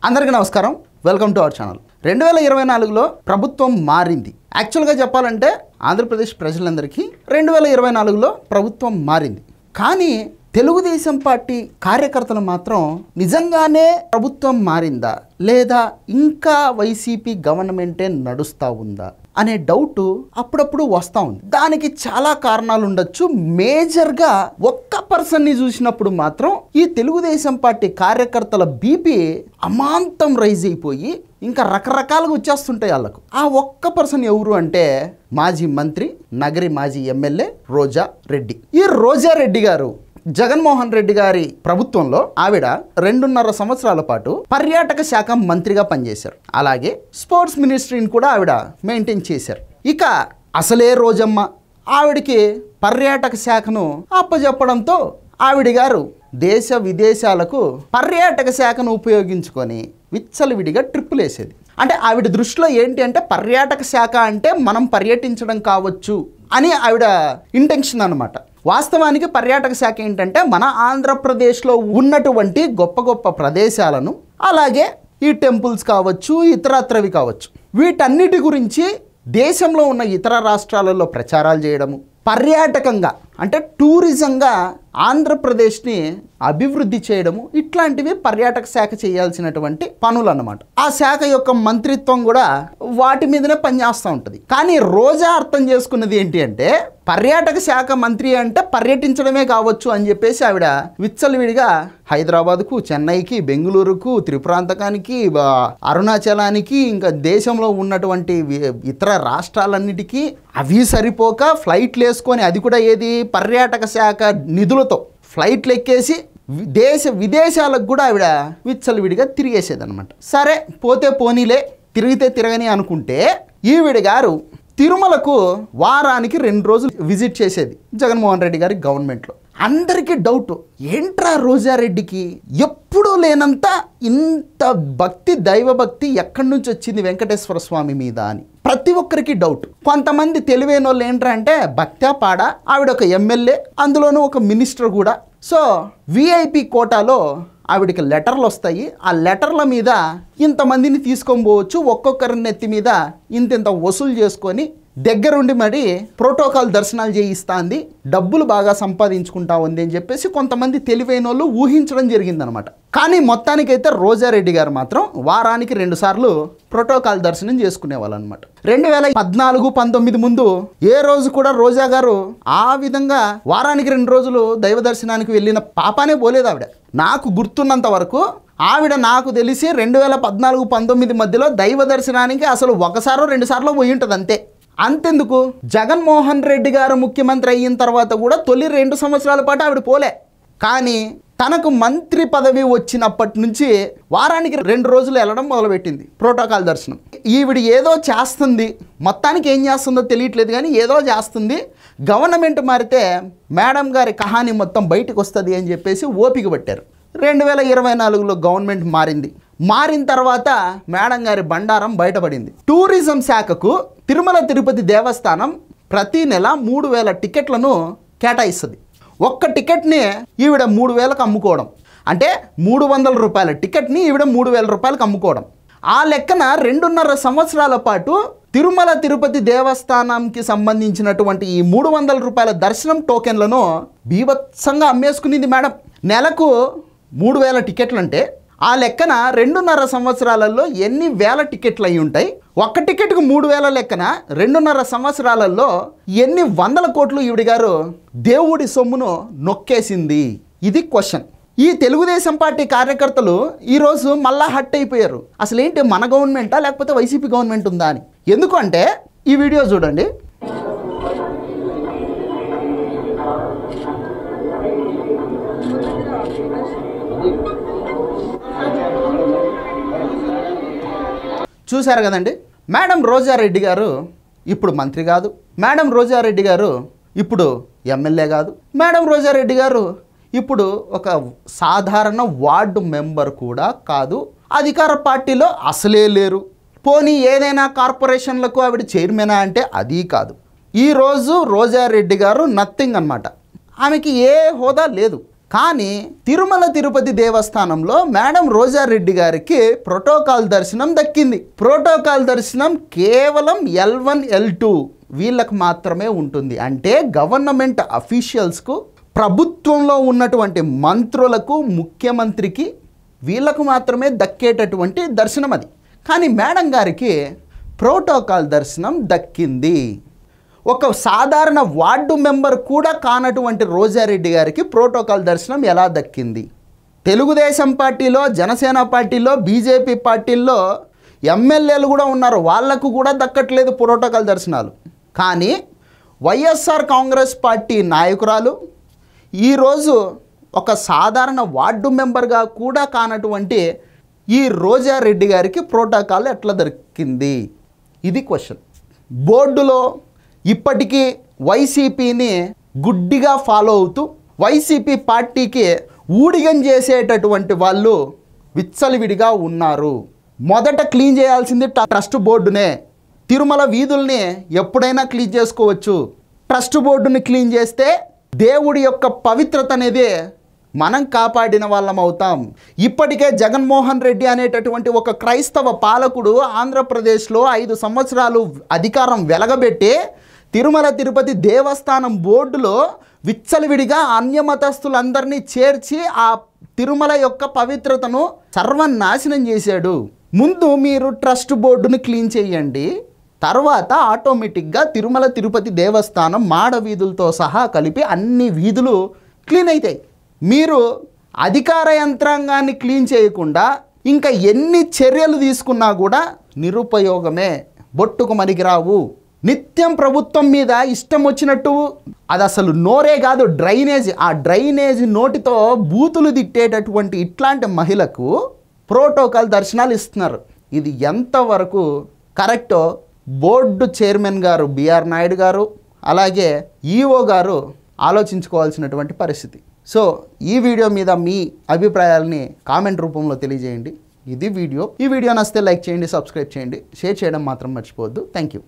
అందరికీ నమస్కారం. Welcome to our channel. 2024లో ప్రభుత్వం మారింది. యాక్చువల్గా చెప్పాలంటే ఆంధ్రప్రదేశ్ ప్రజలందరికీ 2024లో ప్రభుత్వం మారింది. కానీ తెలుగుదేశం పార్టీ కార్యకర్తలు మాత్రం నిజంగానే ప్రభుత్వం మారిందా లేదా ఇంకా వైసీపీ గవర్నమెంటే నడుస్తూ ఉందా అనే డౌట్ అప్పుడప్పుడు వస్తూ ఉంది. దానికి చాలా కారణాలు ఉండొచ్చు. మేజర్గా ఒక్క పర్సన్ని చూసినప్పుడు మాత్రం ఈ తెలుగుదేశం పార్టీ కార్యకర్తల బీపీ అమాంతం రైజ్ అయిపోయి ఇంకా రకరకాలుగా వచ్చేస్తుంటాయి వాళ్ళకు. ఆ ఒక్క పర్సన్ ఎవరు అంటే మాజీ మంత్రి, నగరి మాజీ ఎమ్మెల్యే రోజా రెడ్డి. ఈ రోజా రెడ్డి గారు జగన్మోహన్ రెడ్డి గారి ప్రభుత్వంలో ఆవిడ 2.5 సంవత్సరాల పాటు పర్యాటక శాఖ మంత్రిగా పనిచేశారు. అలాగే స్పోర్ట్స్ మినిస్ట్రీని కూడా ఆవిడ మెయింటైన్ చేశారు. ఇక అసలే రోజమ్మ ఆవిడికి పర్యాటక శాఖను అప్పజెప్పడంతో ఆవిడ గారు దేశ విదేశాలకు పర్యాటక శాఖను ఉపయోగించుకొని విచ్చలవిడిగా ట్రిప్పులు వేసేది. అంటే ఆవిడ దృష్టిలో ఏంటి అంటే పర్యాటక శాఖ అంటే మనం పర్యటించడం కావచ్చు అని ఆవిడ ఇంటెన్షన్ అన్నమాట. వాస్తవానికి పర్యాటక శాఖ ఏంటంటే మన ఆంధ్రప్రదేశ్లో ఉన్నటువంటి గొప్ప గొప్ప ప్రదేశాలను, అలాగే ఈ టెంపుల్స్ కావచ్చు, ఇతరత్రవి కావచ్చు, వీటన్నిటి గురించి దేశంలో ఉన్న ఇతర రాష్ట్రాలలో ప్రచారాలు చేయడము, పర్యాటకంగా అంటే టూరిజంగా ఆంధ్రప్రదేశ్ని అభివృద్ధి చేయడము, ఇట్లాంటివి పర్యాటక శాఖ చేయాల్సినటువంటి పనులు అన్నమాట. ఆ శాఖ యొక్క మంత్రిత్వం కూడా వాటి మీదనే పనిచేస్తూ ఉంటుంది. కానీ రోజా అర్థం చేసుకున్నది ఏంటి అంటే పర్యాటక శాఖ మంత్రి అంటే పర్యటించడమే కావచ్చు అని చెప్పేసి ఆవిడ విచ్చలవిడిగా హైదరాబాద్కు, చెన్నైకి, బెంగళూరుకు, త్రిపురాంతకానికి, అరుణాచలానికి, ఇంకా దేశంలో ఉన్నటువంటి ఇతర రాష్ట్రాలన్నిటికీ అవి సరిపోక ఫ్లైట్లు వేసుకొని, అది కూడా ఏది పర్యాటక శాఖ నిధులతో ఫ్లైట్లు ఎక్కేసి దేశ విదేశాలకు కూడా ఆవిడ విచ్చలవిడిగా తిరిగేసేదన్నమాట. సరే పోతే పోనీలే, తిరిగితే తిరగని అనుకుంటే ఈవిడ గారు తిరుమలకు వారానికి 2 రోజులు విజిట్ చేసేది జగన్మోహన్ రెడ్డి గారి గవర్నమెంట్లో. అందరికీ డౌట్, ఏంట్రా రోజారెడ్డికి ఎప్పుడూ లేనంత ఇంత భక్తి, దైవభక్తి ఎక్కడి నుంచి వచ్చింది వెంకటేశ్వర స్వామి మీద అని ప్రతి ఒక్కరికి డౌట్. కొంతమంది తెలివైన వాళ్ళు ఏంట్రా అంటే భక్త్యా పాడా, ఆవిడ ఒక ఎమ్మెల్యే, అందులోనూ ఒక మినిస్టర్ కూడా. సో విఐపి కోటాలో ఆవిడకి లెటర్లు వస్తాయి. ఆ లెటర్ల మీద ఇంతమందిని తీసుకొని పోవచ్చు, ఒక్కొక్కరి నెత్తి మీద ఇంత వసూలు చేసుకొని దగ్గరుండి మరి ప్రోటోకాల్ దర్శనాలు చేయిస్తుంది, డబ్బులు బాగా సంపాదించుకుంటా ఉంది అని చెప్పేసి కొంతమంది తెలివైన వాళ్ళు ఊహించడం జరిగిందనమాట. కానీ మొత్తానికైతే రోజారెడ్డి గారు మాత్రం వారానికి 2 సార్లు ప్రోటోకాల్ దర్శనం చేసుకునేవాళ్ళు అనమాట. 2014-19 ముందు ఏ రోజు కూడా రోజా గారు ఆ విధంగా వారానికి 2 రోజులు దైవ దర్శనానికి వెళ్ళిన పాపానే పోలేదు ఆవిడ. నాకు గుర్తున్నంత వరకు ఆవిడ నాకు తెలిసి 2014-19 మధ్యలో దైవ దర్శనానికి అసలు 1 సారో 2 సార్లు పోయి ఉంటుంది అంతే. అంతెందుకు, జగన్మోహన్ రెడ్డి గారు ముఖ్యమంత్రి అయిన తర్వాత కూడా తొలి 2 సంవత్సరాల పాటు ఆవిడ పోలే. కానీ తనకు మంత్రి పదవి వచ్చినప్పటి నుంచి వారానికి 2 రోజులు వెళ్ళడం మొదలుపెట్టింది ప్రోటోకాల్ దర్శనం. ఈవిడ ఏదో చేస్తుంది, మొత్తానికి ఏం చేస్తుందో తెలియట్లేదు కానీ ఏదో చేస్తుంది. గవర్నమెంట్ మారితే మేడం గారి కహాని మొత్తం బయటకు వస్తుంది అని చెప్పేసి ఓపిక పట్టారు. 2024లో గవర్నమెంట్ మారింది. మారిన తర్వాత మేడం గారి బండారం బయటపడింది. టూరిజం శాఖకు తిరుమల తిరుపతి దేవస్థానం ప్రతి నెల 3,000 టికెట్లను కేటాయిస్తుంది. ఒక్క టికెట్ని ఈవిడ 3,000కు అమ్ముకోవడం, అంటే 300 రూపాయల టికెట్ని ఈవిడ 3,000 రూపాయలకు అమ్ముకోవడం. ఆ లెక్కన 2.5 సంవత్సరాల పాటు తిరుమల తిరుపతి దేవస్థానంకి సంబంధించినటువంటి ఈ 300 రూపాయల దర్శనం టోకెన్లను బీభత్సంగా అమ్మేసుకునింది మేడం. నెలకు 3,000 టికెట్లు అంటే ఆ లెక్కన 2.5 సంవత్సరాలలో ఎన్ని వేల టికెట్లు అయి ఉంటాయి? ఒక్క టికెట్కు 3,000 లెక్కన 2.5 సంవత్సరాలలో ఎన్ని 100 కోట్లు ఈవిడ గారు దేవుడి సొమ్మును నొక్కేసింది? ఇది క్వశ్చన్. ఈ తెలుగుదేశం పార్టీ కార్యకర్తలు ఈరోజు మళ్ళా హట్ అయిపోయారు. అసలు ఏంటి, మన గవర్నమెంటా లేకపోతే వైసీపీ గవర్నమెంట్ ఉందా అని. ఎందుకంటే ఈ వీడియో చూడండి. చూశారు కదండి, మేడం రోజారెడ్డి గారు ఇప్పుడు మంత్రి కాదు, మేడం రోజారెడ్డి గారు ఇప్పుడు ఎమ్మెల్యే కాదు, మేడం రోజారెడ్డి గారు ఇప్పుడు ఒక సాధారణ వార్డు మెంబర్ కూడా కాదు, అధికార పార్టీలో అసలే లేరు. పోనీ ఏదైనా కార్పొరేషన్లకు ఆవిడ చైర్మనా అంటే అది కాదు. ఈరోజు రోజారెడ్డి గారు నథింగ్ అన్నమాట. ఆమెకి ఏ హోదా లేదు. కానీ తిరుమల తిరుపతి దేవస్థానంలో మేడం రోజారెడ్డి గారికి ప్రోటోకాల్ దర్శనం దక్కింది. ప్రోటోకాల్ దర్శనం కేవలం L1 L2 వీళ్ళకు మాత్రమే ఉంటుంది. అంటే గవర్నమెంట్ అఫీషియల్స్కు, ప్రభుత్వంలో ఉన్నటువంటి మంత్రులకు, ముఖ్యమంత్రికి వీళ్ళకు మాత్రమే దక్కేటటువంటి దర్శనం అది. కానీ మేడం గారికి ప్రోటోకాల్ దర్శనం దక్కింది. ఒక సాధారణ వార్డు మెంబర్ కూడా కానటువంటి రోజారెడ్డి గారికి ప్రోటోకాల్ దర్శనం ఎలా దక్కింది? తెలుగుదేశం పార్టీలో, జనసేన పార్టీలో, బీజేపీ పార్టీల్లో ఎమ్మెల్యేలు కూడా ఉన్నారు, వాళ్లకు కూడా దక్కట్లేదు ప్రోటోకాల్ దర్శనాలు. కానీ వైఎస్ఆర్ కాంగ్రెస్ పార్టీ నాయకురాలు ఈరోజు ఒక సాధారణ వార్డు మెంబర్గా కూడా కానటువంటి ఈ రోజారెడ్డి గారికి ప్రోటోకాల్ ఎట్లా దొరికింది? ఇది క్వశ్చన్. బోర్డులో ఇప్పటికీ వైసీపీని గుడ్డిగా ఫాలో అవుతూ వైసీపీ పార్టీకి ఊడిగం చేసేటటువంటి వాళ్ళు విచ్చలవిడిగా ఉన్నారు. మొదట క్లీన్ చేయాల్సింది ట్రస్ట్ బోర్డునే. తిరుమల వీధుల్ని ఎప్పుడైనా క్లీన్ చేసుకోవచ్చు. ట్రస్ట్ బోర్డుని క్లీన్ చేస్తే దేవుడి యొక్క పవిత్రత అనేది మనం కాపాడిన వాళ్ళం అవుతాం. ఇప్పటికే జగన్మోహన్ రెడ్డి అనేటటువంటి ఒక క్రైస్తవ పాలకుడు ఆంధ్రప్రదేశ్లో 5 సంవత్సరాలు అధికారం వెలగబెట్టి తిరుమల తిరుపతి దేవస్థానం బోర్డులో విచ్చలవిడిగా అన్యమతస్థులందరినీ చేర్చి ఆ తిరుమల యొక్క పవిత్రతను సర్వనాశనం చేశాడు. ముందు మీరు ట్రస్ట్ బోర్డును క్లీన్ చేయండి, తర్వాత ఆటోమేటిక్గా తిరుమల తిరుపతి దేవస్థానం మాడ వీధులతో సహా కలిపి అన్ని వీధులు క్లీన్ అవుతాయి. మీరు అధికార యంత్రాంగాన్ని క్లీన్ చేయకుండా ఇంకా ఎన్ని చర్యలు తీసుకున్నా కూడా నిరుపయోగమే, బొట్టుకు మరిగిరావు. నిత్యం ప్రభుత్వం మీద ఇష్టం వచ్చినట్టు, అది అసలు నోరే కాదు డ్రైనేజ్, ఆ డ్రైనేజ్ నోటితో బూతులు తిట్టేటటువంటి ఇట్లాంటి మహిళకు ప్రోటోకాల్ దర్శనాలు ఇస్తున్నారు. ఇది ఎంతవరకు కరెక్టో బోర్డు చైర్మన్ గారు బిఆర్ నాయుడు గారు, అలాగే ఈఓ గారు ఆలోచించుకోవాల్సినటువంటి పరిస్థితి. సో ఈ వీడియో మీద మీ అభిప్రాయాలని కామెంట్ రూపంలో తెలియజేయండి. ఇది వీడియో. ఈ వీడియో నచ్చితే లైక్ చేయండి, సబ్స్క్రైబ్ చేయండి, షేర్ చేయడం మాత్రం మర్చిపోవద్దు. Thank you.